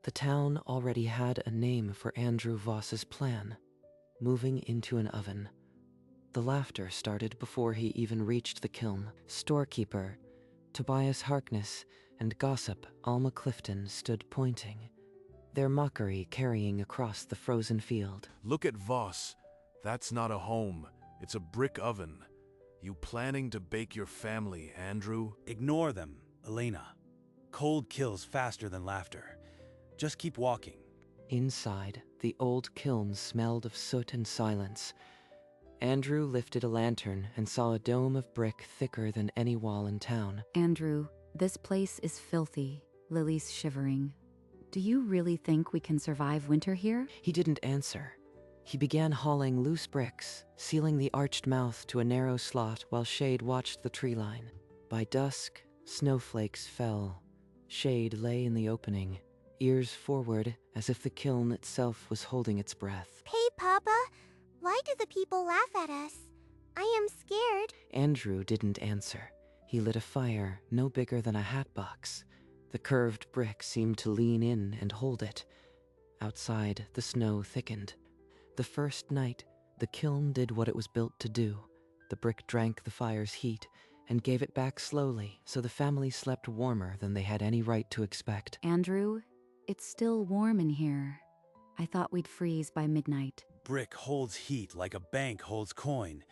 The town already had a name for Andrew Voss's plan: moving into an oven. The laughter started before he even reached the kiln. Storekeeper Tobias Harkness and gossip Alma Clifton stood pointing, their mockery carrying across the frozen field. Look at Voss. That's not a home. It's a brick oven. You planning to bake your family, Andrew? Ignore them, Elena. Cold kills faster than laughter. Just keep walking. Inside, the old kiln smelled of soot and silence. Andrew lifted a lantern and saw a dome of brick thicker than any wall in town. Andrew, this place is filthy. Lily's shivering. Do you really think we can survive winter here? He didn't answer. He began hauling loose bricks, sealing the arched mouth to a narrow slot while Shade watched the tree line. By dusk, snowflakes fell. Shade lay in the opening, ears forward as if the kiln itself was holding its breath. Hey, Papa, why do the people laugh at us? I am scared. Andrew didn't answer. He lit a fire no bigger than a hat box. The curved brick seemed to lean in and hold it. Outside, the snow thickened. The first night, the kiln did what it was built to do. The brick drank the fire's heat and gave it back slowly, so the family slept warmer than they had any right to expect. Andrew, it's still warm in here. I thought we'd freeze by midnight. Brick holds heat like a bank holds coin.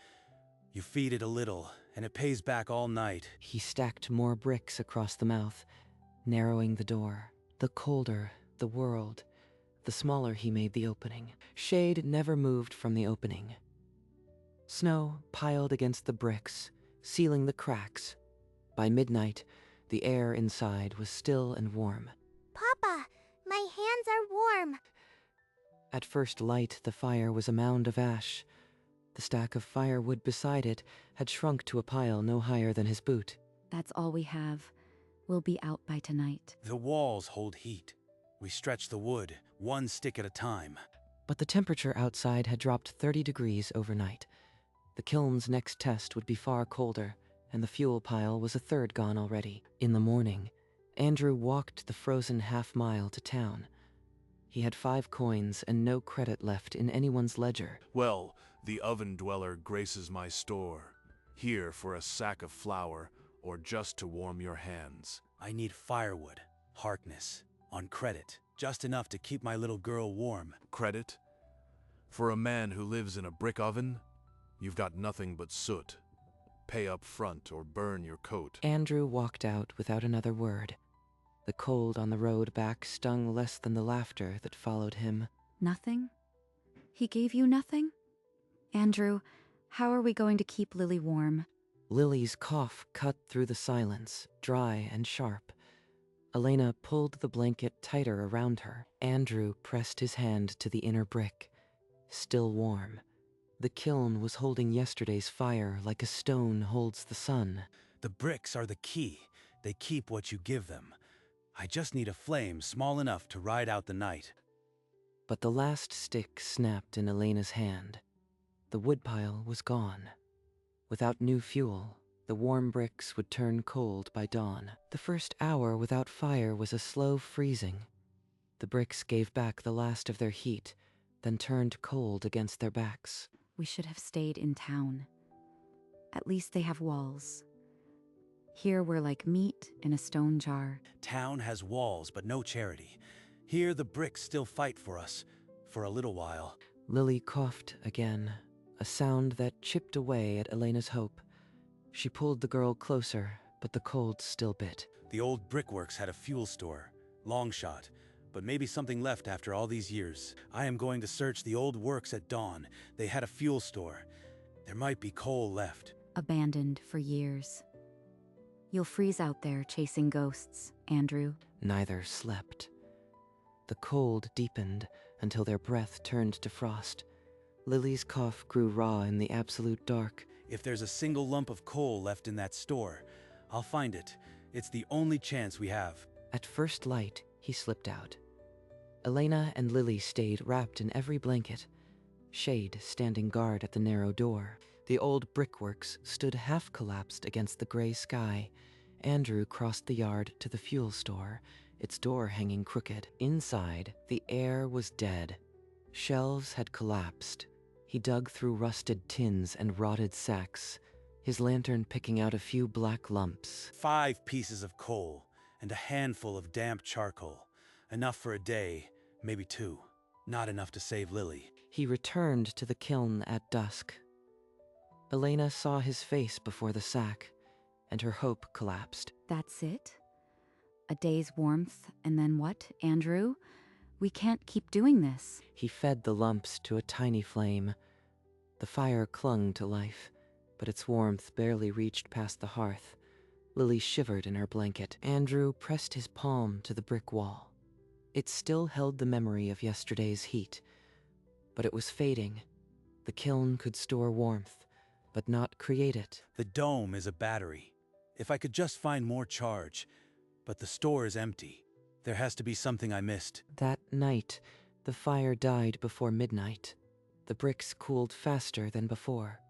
You feed it a little, and it pays back all night. He stacked more bricks across the mouth, narrowing the door. The colder the world, the smaller he made the opening. Shade never moved from the opening. Snow piled against the bricks, sealing the cracks. By midnight, the air inside was still and warm. Papa, my hands are warm. At first light, the fire was a mound of ash. The stack of firewood beside it had shrunk to a pile no higher than his boot. That's all we have. We'll be out by tonight. The walls hold heat. We stretch the wood, one stick at a time. But the temperature outside had dropped 30 degrees overnight. The kiln's next test would be far colder, and the fuel pile was a third gone already. In the morning, Andrew walked the frozen half-mile to town. He had 5 coins and no credit left in anyone's ledger. Well, the oven dweller graces my store. Here for a sack of flour, or just to warm your hands. I need firewood, Harkness, on credit. Just enough to keep my little girl warm. Credit? For a man who lives in a brick oven? You've got nothing but soot. Pay up front or burn your coat. Andrew walked out without another word. The cold on the road back stung less than the laughter that followed him. Nothing? He gave you nothing? Andrew, how are we going to keep Lily warm? Lily's cough cut through the silence, dry and sharp. Elena pulled the blanket tighter around her. Andrew pressed his hand to the inner brick. Still warm. The kiln was holding yesterday's fire like a stone holds the sun. The bricks are the key. They keep what you give them. I just need a flame small enough to ride out the night. But the last stick snapped in Elena's hand. The woodpile was gone. Without new fuel, the warm bricks would turn cold by dawn. The first hour without fire was a slow freezing. The bricks gave back the last of their heat, then turned cold against their backs. We should have stayed in town. At least they have walls. Here we're like meat in a stone jar. Town has walls, but no charity. Here the bricks still fight for us, for a little while. Lily coughed again, a sound that chipped away at Elena's hope. She pulled the girl closer, but the cold still bit. The old brickworks had a fuel store, long shot, but maybe something left after all these years. I am going to search the old works at dawn. They had a fuel store. There might be coal left. Abandoned for years. You'll freeze out there chasing ghosts, Andrew. Neither slept. The cold deepened until their breath turned to frost. Lily's cough grew raw in the absolute dark. If there's a single lump of coal left in that store, I'll find it. It's the only chance we have. At first light, he slipped out. Elena and Lily stayed wrapped in every blanket, Shade standing guard at the narrow door. The old brickworks stood half-collapsed against the gray sky. Andrew crossed the yard to the fuel store, its door hanging crooked. Inside, the air was dead. Shelves had collapsed. He dug through rusted tins and rotted sacks, his lantern picking out a few black lumps. 5 pieces of coal and a handful of damp charcoal. Enough for a day, maybe 2. Not enough to save Lily. He returned to the kiln at dusk. Elena saw his face before the sack, and her hope collapsed. That's it? A day's warmth, and then what, Andrew? We can't keep doing this. He fed the lumps to a tiny flame. The fire clung to life, but its warmth barely reached past the hearth. Lily shivered in her blanket. Andrew pressed his palm to the brick wall. It still held the memory of yesterday's heat, but it was fading. The kiln could store warmth, but not create it. The dome is a battery. If I could just find more charge, but the store is empty. There has to be something I missed. That night, the fire died before midnight. The bricks cooled faster than before.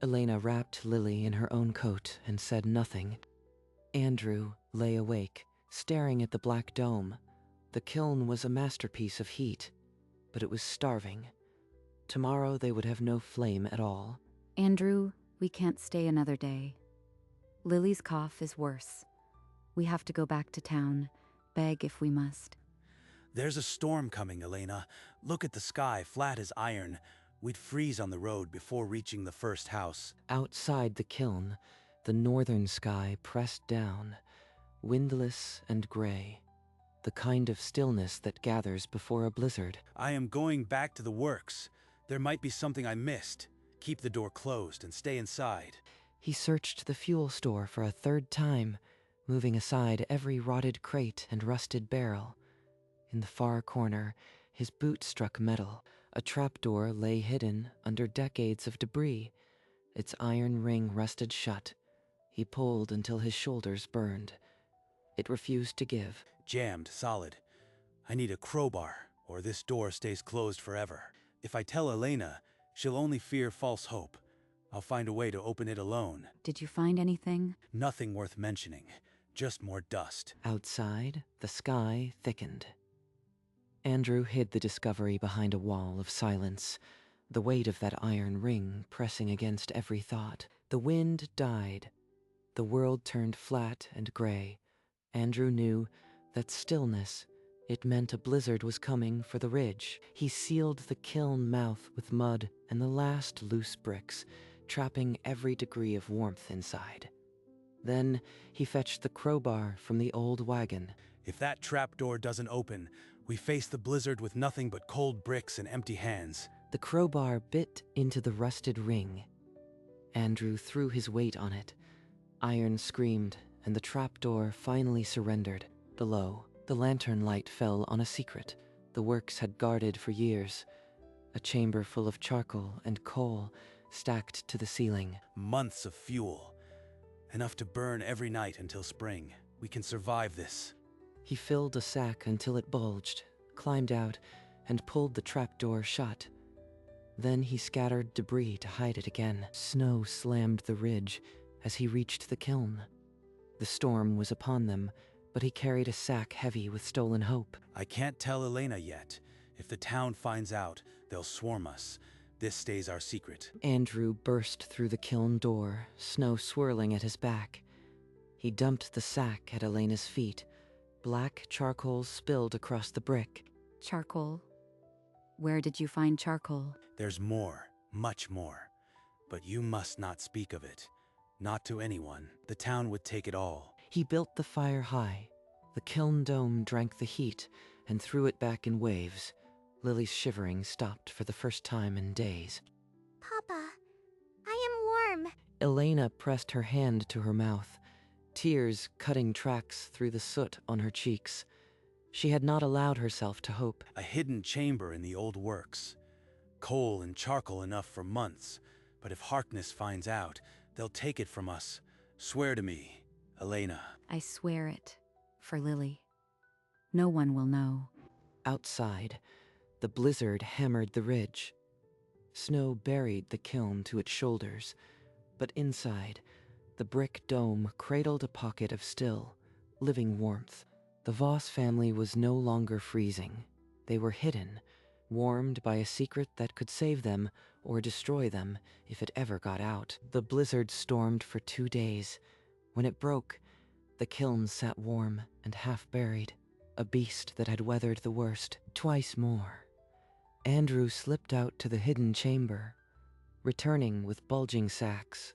Elena wrapped Lily in her own coat and said nothing. Andrew lay awake, staring at the black dome. The kiln was a masterpiece of heat, but it was starving. Tomorrow they would have no flame at all. Andrew, we can't stay another day. Lily's cough is worse. We have to go back to town, beg if we must. There's a storm coming, Elena. Look at the sky, flat as iron. We'd freeze on the road before reaching the first house. Outside the kiln, the northern sky pressed down, windless and gray, the kind of stillness that gathers before a blizzard. I am going back to the works. There might be something I missed. Keep the door closed and stay inside. He searched the fuel store for a third time, moving aside every rotted crate and rusted barrel. In the far corner, his boot struck metal. A trapdoor lay hidden under decades of debris. Its iron ring rusted shut. He pulled until his shoulders burned. It refused to give. Jammed, solid. I need a crowbar, or this door stays closed forever. If I tell Elena, she'll only fear false hope. I'll find a way to open it alone. Did you find anything? Nothing worth mentioning. Just more dust. Outside, the sky thickened. Andrew hid the discovery behind a wall of silence, the weight of that iron ring pressing against every thought. The wind died. The world turned flat and gray. Andrew knew that stillness, it meant a blizzard was coming for the ridge. He sealed the kiln mouth with mud and the last loose bricks, trapping every degree of warmth inside. Then he fetched the crowbar from the old wagon. If that trapdoor doesn't open, we face the blizzard with nothing but cold bricks and empty hands. The crowbar bit into the rusted ring. Andrew threw his weight on it. Iron screamed, and the trapdoor finally surrendered. Below, the lantern light fell on a secret the works had guarded for years. A chamber full of charcoal and coal stacked to the ceiling. Months of fuel. Enough to burn every night until spring. We can survive this. He filled a sack until it bulged, climbed out, and pulled the trapdoor shut. Then he scattered debris to hide it again. Snow slammed the ridge as he reached the kiln. The storm was upon them, but he carried a sack heavy with stolen hope. I can't tell Elena yet. If the town finds out, they'll swarm us. This stays our secret. Andrew burst through the kiln door, snow swirling at his back. He dumped the sack at Elena's feet. Black charcoal spilled across the brick. Charcoal? Where did you find charcoal? There's more, much more. But you must not speak of it. Not to anyone. The town would take it all. He built the fire high. The kiln dome drank the heat and threw it back in waves. Lily's shivering stopped for the first time in days. Papa, I am warm. Elena pressed her hand to her mouth, tears cutting tracks through the soot on her cheeks. She had not allowed herself to hope. A hidden chamber in the old works. Coal and charcoal enough for months. But if Harkness finds out, they'll take it from us. Swear to me, Elena. I swear it. For Lily. No one will know. Outside, the blizzard hammered the ridge. Snow buried the kiln to its shoulders, but inside, the brick dome cradled a pocket of still, living warmth. The Voss family was no longer freezing. They were hidden, warmed by a secret that could save them or destroy them if it ever got out. The blizzard stormed for 2 days. When it broke, the kiln sat warm and half buried, a beast that had weathered the worst. Twice more, Andrew slipped out to the hidden chamber, returning with bulging sacks.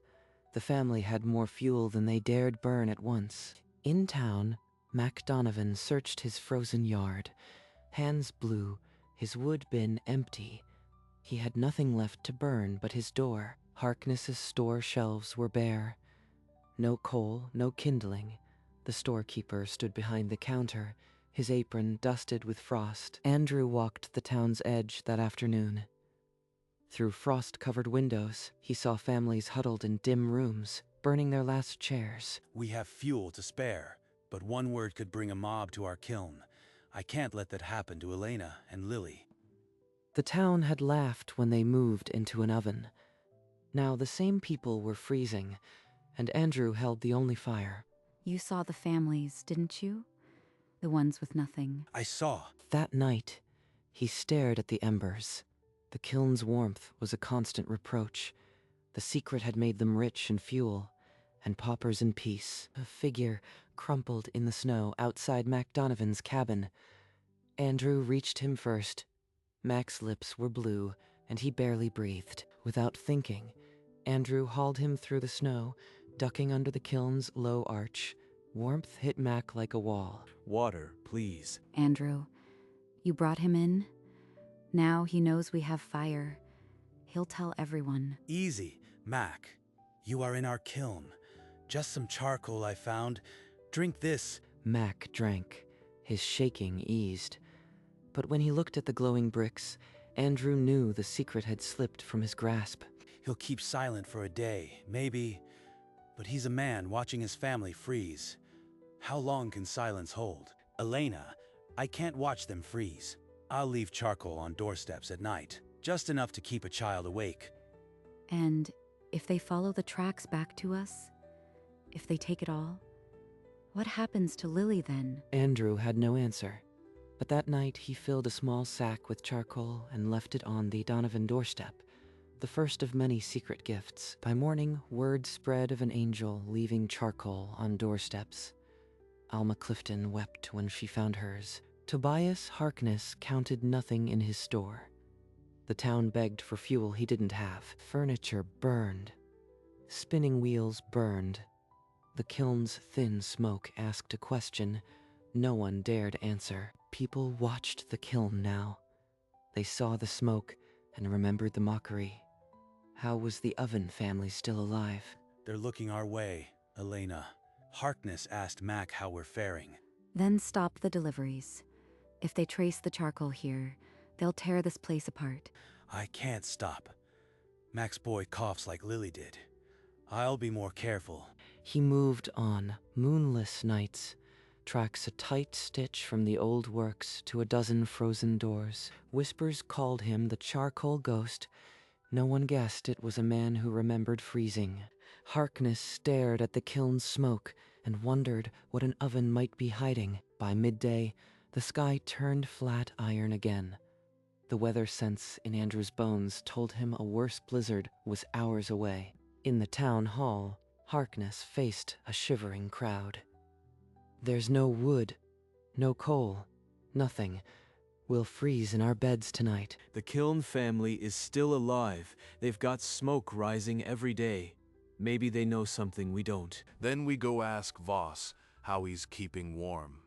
The family had more fuel than they dared burn at once. In town, Mac Donovan searched his frozen yard, hands blue, his wood bin empty. He had nothing left to burn but his door. Harkness's store shelves were bare. No coal, no kindling. The storekeeper stood behind the counter, his apron dusted with frost. Andrew walked the town's edge that afternoon. Through frost-covered windows, he saw families huddled in dim rooms, burning their last chairs. We have fuel to spare, but one word could bring a mob to our kiln. I can't let that happen to Elena and Lily. The town had laughed when they moved into an oven. Now the same people were freezing, and Andrew held the only fire. You saw the families, didn't you? The ones with nothing. I saw. That night, he stared at the embers. The kiln's warmth was a constant reproach. The secret had made them rich in fuel, and paupers in peace. A figure crumpled in the snow outside Mac Donovan's cabin. Andrew reached him first. Mac's lips were blue, and he barely breathed. Without thinking, Andrew hauled him through the snow, ducking under the kiln's low arch. Warmth hit Mac like a wall. Water, please. Andrew, you brought him in? Now he knows we have fire. He'll tell everyone. Easy, Mac. You are in our kiln. Just some charcoal I found. Drink this. Mac drank. His shaking eased. But when he looked at the glowing bricks, Andrew knew the secret had slipped from his grasp. He'll keep silent for a day, maybe. But he's a man watching his family freeze. How long can silence hold? Elena, I can't watch them freeze. I'll leave charcoal on doorsteps at night, just enough to keep a child awake. And if they follow the tracks back to us? If they take it all? What happens to Lily then? Andrew had no answer. But that night he filled a small sack with charcoal and left it on the Donovan doorstep, the first of many secret gifts. By morning, word spread of an angel leaving charcoal on doorsteps. Alma Clifton wept when she found hers. Tobias Harkness counted nothing in his store. The town begged for fuel he didn't have. Furniture burned. Spinning wheels burned. The kiln's thin smoke asked a question. No one dared answer. People watched the kiln now. They saw the smoke and remembered the mockery. How was the Oven family still alive? They're looking our way, Elena. Harkness asked Mac how we're faring. Then stop the deliveries. If they trace the charcoal here, they'll tear this place apart. I can't stop. Mac's boy coughs like Lily did. I'll be more careful. He moved on, moonless nights, tracks a tight stitch from the old works to a dozen frozen doors. Whispers called him the charcoal ghost. No one guessed it was a man who remembered freezing. Harkness stared at the kiln's smoke and wondered what an oven might be hiding. By midday, the sky turned flat iron again. The weather sense in Andrew's bones told him a worse blizzard was hours away. In the town hall, Harkness faced a shivering crowd. There's no wood, no coal, nothing. We'll freeze in our beds tonight. The Kiln family is still alive. They've got smoke rising every day. Maybe they know something we don't. Then we go ask Voss how he's keeping warm.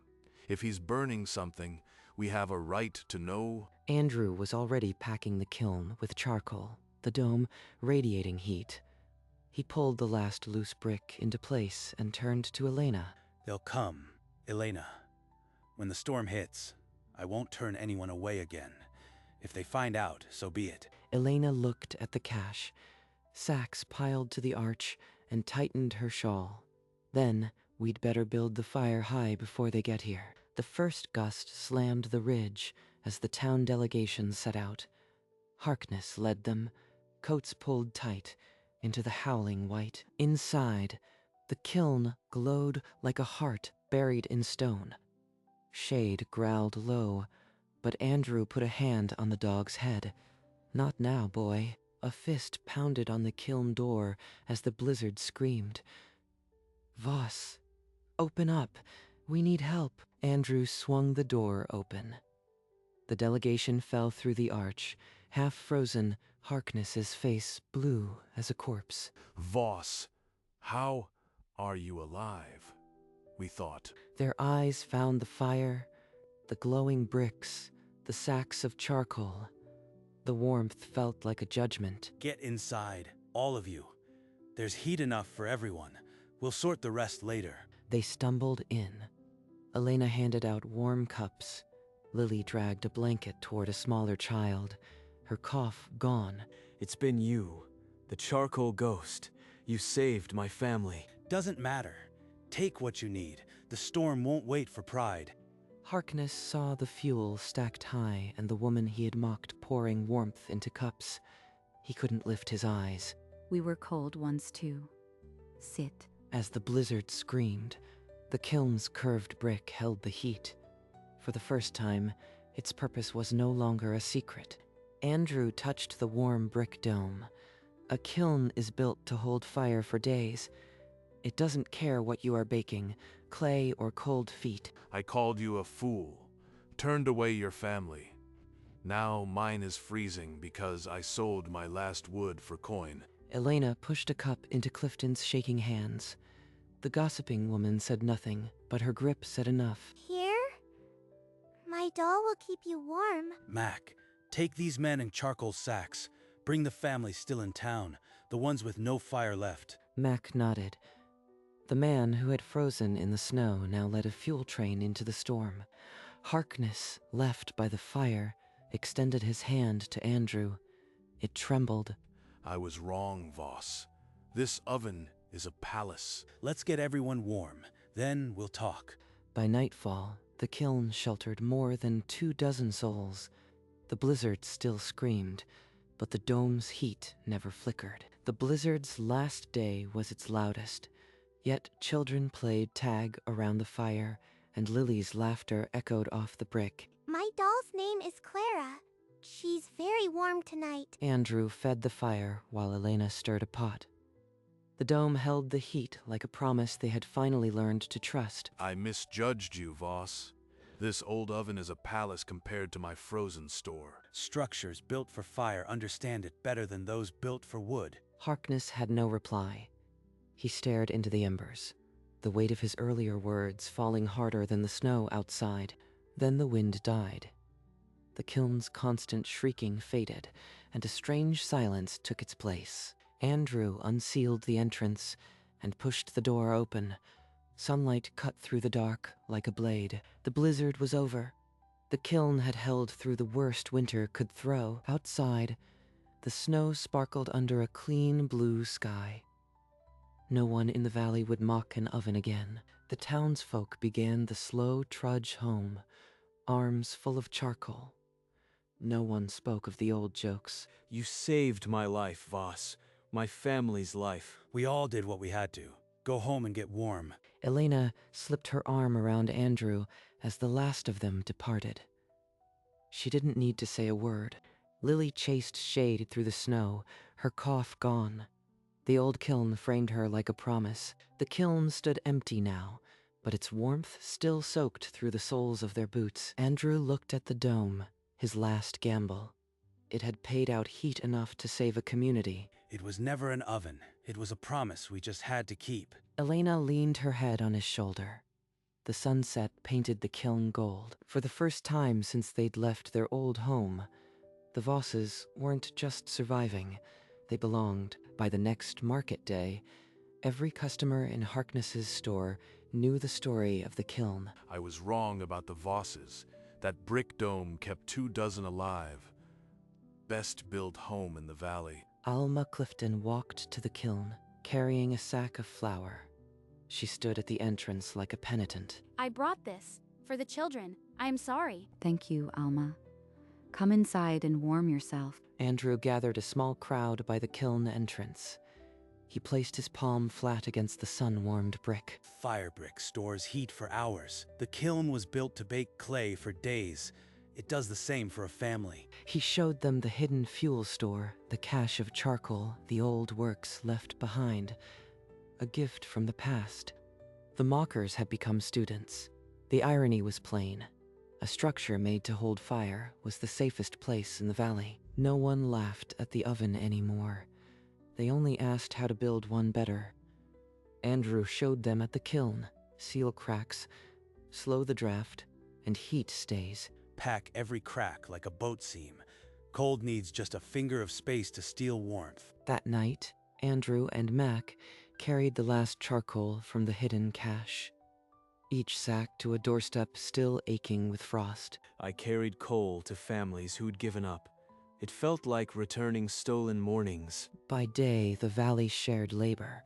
If he's burning something, we have a right to know. Andrew was already packing the kiln with charcoal, the dome radiating heat. He pulled the last loose brick into place and turned to Elena. They'll come, Elena. When the storm hits, I won't turn anyone away again. If they find out, so be it. Elena looked at the cache, sacks piled to the arch, and tightened her shawl. Then, we'd better build the fire high before they get here. The first gust slammed the ridge as the town delegation set out. Harkness led them, coats pulled tight, into the howling white. Inside, the kiln glowed like a heart buried in stone. Shade growled low, but Andrew put a hand on the dog's head. Not now, boy. A fist pounded on the kiln door as the blizzard screamed. Voss, open up. We need help. Andrew swung the door open. The delegation fell through the arch, half frozen, Harkness's face blue as a corpse. Voss, how are you alive? We thought. Their eyes found the fire, the glowing bricks, the sacks of charcoal. The warmth felt like a judgment. Get inside, all of you. There's heat enough for everyone. We'll sort the rest later. They stumbled in. Elena handed out warm cups. Lily dragged a blanket toward a smaller child, her cough gone. It's been you, the charcoal ghost. You saved my family. Doesn't matter. Take what you need. The storm won't wait for pride. Harkness saw the fuel stacked high and the woman he had mocked pouring warmth into cups. He couldn't lift his eyes. We were cold once too. Sit. As the blizzard screamed, the kiln's curved brick held the heat. For the first time, its purpose was no longer a secret. Andrew touched the warm brick dome. A kiln is built to hold fire for days. It doesn't care what you are baking, clay or cold feet. I called you a fool, turned away your family. Now mine is freezing because I sold my last wood for coin. Elena pushed a cup into Clifton's shaking hands. The gossiping woman said nothing, but her grip said enough. Here? My doll will keep you warm. Mac, take these men in charcoal sacks. Bring the family still in town, the ones with no fire left. Mac nodded. The man who had frozen in the snow now led a fuel train into the storm. Harkness, left by the fire, extended his hand to Andrew. It trembled. I was wrong, Voss. This oven is a palace. Let's get everyone warm, then we'll talk. By nightfall, the kiln sheltered more than 24 souls. The blizzard still screamed, but the dome's heat never flickered. The blizzard's last day was its loudest, yet children played tag around the fire, and Lily's laughter echoed off the brick. My doll's name is Clara. She's very warm tonight. Andrew fed the fire while Elena stirred a pot. The dome held the heat like a promise they had finally learned to trust. I misjudged you, Voss. This old oven is a palace compared to my frozen store. Structures built for fire understand it better than those built for wood. Harkness had no reply. He stared into the embers, the weight of his earlier words falling harder than the snow outside. Then the wind died. The kiln's constant shrieking faded, and a strange silence took its place. Andrew unsealed the entrance and pushed the door open. Sunlight cut through the dark like a blade. The blizzard was over. The kiln had held through the worst winter could throw. Outside, the snow sparkled under a clean blue sky. No one in the valley would mock an oven again. The townsfolk began the slow trudge home, arms full of charcoal. No one spoke of the old jokes. You saved my life, Voss. My family's life. We all did what we had to. Go home and get warm. Elena slipped her arm around Andrew as the last of them departed. She didn't need to say a word. Lily chased Shade through the snow, her cough gone. The old kiln framed her like a promise. The kiln stood empty now, but its warmth still soaked through the soles of their boots. Andrew looked at the dome, his last gamble. It had paid out heat enough to save a community. It was never an oven. It was a promise we just had to keep. Elena leaned her head on his shoulder. The sunset painted the kiln gold. For the first time since they'd left their old home, the Vosses weren't just surviving. They belonged. By the next market day, every customer in Harkness's store knew the story of the kiln. I was wrong about the Vosses. That brick dome kept 24 alive. Best built home in the valley. Alma Clifton walked to the kiln, carrying a sack of flour. She stood at the entrance like a penitent. I brought this for the children. I am sorry. Thank you, Alma. Come inside and warm yourself. Andrew gathered a small crowd by the kiln entrance. He placed his palm flat against the sun-warmed brick. Fire brick stores heat for hours. The kiln was built to bake clay for days. It does the same for a family. He showed them the hidden fuel store, the cache of charcoal the old works left behind. A gift from the past. The mockers had become students. The irony was plain. A structure made to hold fire was the safest place in the valley. No one laughed at the oven anymore. They only asked how to build one better. Andrew showed them at the kiln. Seal cracks, slow the draft, and heat stays. Pack every crack like a boat seam. Cold needs just a finger of space to steal warmth. That night, Andrew and Mac carried the last charcoal from the hidden cache. Each sack to a doorstep still aching with frost. I carried coal to families who'd given up. It felt like returning stolen mornings. By day, the valley shared labor.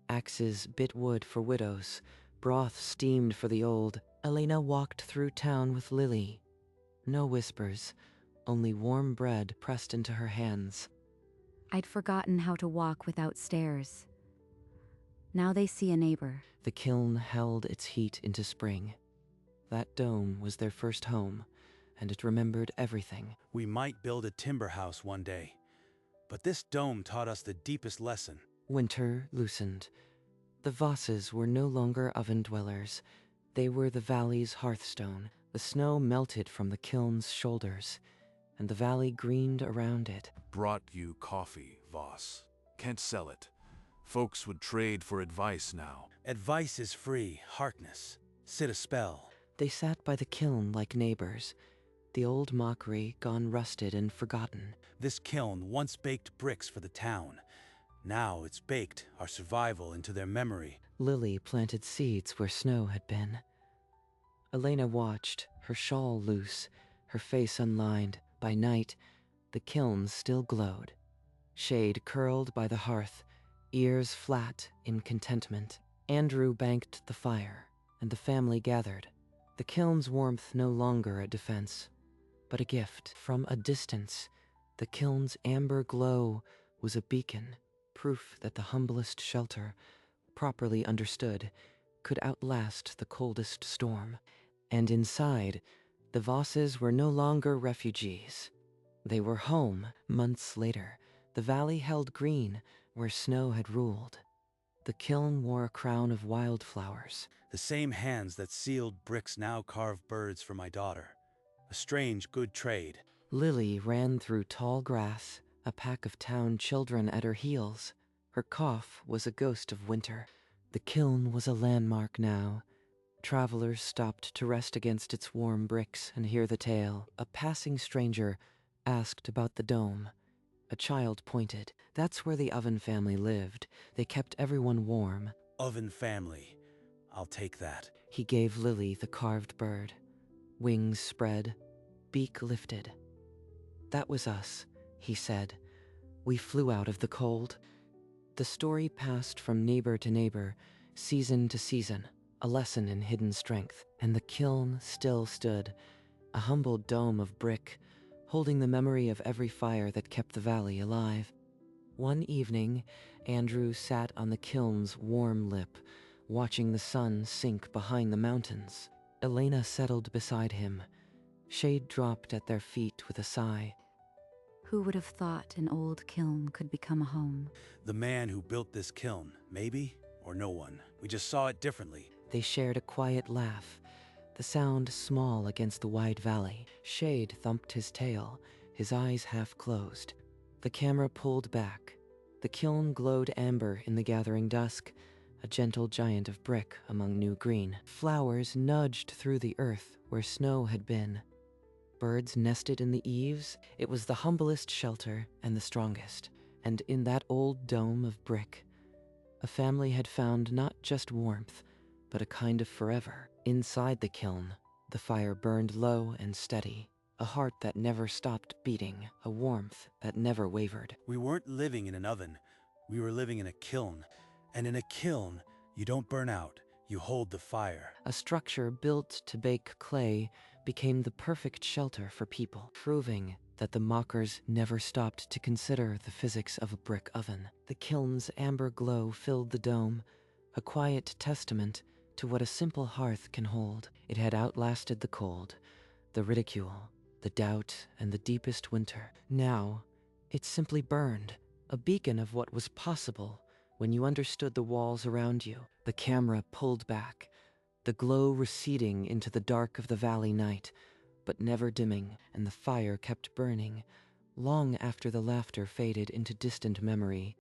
Axes bit wood for widows, broth steamed for the old. Elena walked through town with Lily. No whispers, only warm bread pressed into her hands. I'd forgotten how to walk without stairs. Now they see a neighbor. The kiln held its heat into spring. That dome was their first home, and it remembered everything. We might build a timber house one day, but this dome taught us the deepest lesson. Winter loosened. The Vosses were no longer oven dwellers. They were the valley's hearthstone. The snow melted from the kiln's shoulders, and the valley greened around it. Brought you coffee, Voss. Can't sell it. Folks would trade for advice now. Advice is free, Harkness. Sit a spell. They sat by the kiln like neighbors, the old mockery gone rusted and forgotten. This kiln once baked bricks for the town. Now it's baked our survival into their memory. Lily planted seeds where snow had been. Elena watched, her shawl loose, her face unlined. By night, the kiln still glowed. Shade curled by the hearth, ears flat in contentment. Andrew banked the fire, and the family gathered. The kiln's warmth no longer a defense, but a gift. From a distance, the kiln's amber glow was a beacon, proof that the humblest shelter, properly understood, could outlast the coldest storm. And inside, the Vosses were no longer refugees. They were home. Months later, the valley held green where snow had ruled. The kiln wore a crown of wildflowers. The same hands that sealed bricks now carve birds for my daughter. A strange, good trade. Lily ran through tall grass, a pack of town children at her heels. Her cough was a ghost of winter. The kiln was a landmark now. Travelers stopped to rest against its warm bricks and hear the tale. A passing stranger asked about the dome. A child pointed. That's where the Oven family lived. They kept everyone warm. Oven family. I'll take that. He gave Lily the carved bird. Wings spread, beak lifted. That was us, he said. We flew out of the cold. The story passed from neighbor to neighbor, season to season, a lesson in hidden strength. And the kiln still stood, a humble dome of brick, holding the memory of every fire that kept the valley alive. One evening, Andrew sat on the kiln's warm lip, watching the sun sink behind the mountains. Elena settled beside him. Shade dropped at their feet with a sigh. Who would have thought an old kiln could become a home? The man who built this kiln, maybe, or no one. We just saw it differently. They shared a quiet laugh, the sound small against the wide valley. Shade thumped his tail, his eyes half closed. The camera pulled back. The kiln glowed amber in the gathering dusk, a gentle giant of brick among new green. Flowers nudged through the earth where snow had been. Birds nested in the eaves. It was the humblest shelter and the strongest. And in that old dome of brick, a family had found not just warmth, but a kind of forever. Inside the kiln, the fire burned low and steady, a heart that never stopped beating, a warmth that never wavered. We weren't living in an oven. We were living in a kiln. And in a kiln, you don't burn out. You hold the fire. A structure built to bake clay became the perfect shelter for people, proving that the mockers never stopped to consider the physics of a brick oven. The kiln's amber glow filled the dome, a quiet testament to what a simple hearth can hold. It had outlasted the cold, the ridicule, the doubt, and the deepest winter. Now, it simply burned, a beacon of what was possible when you understood the walls around you. The camera pulled back, the glow receding into the dark of the valley night, but never dimming, and the fire kept burning, long after the laughter faded into distant memory.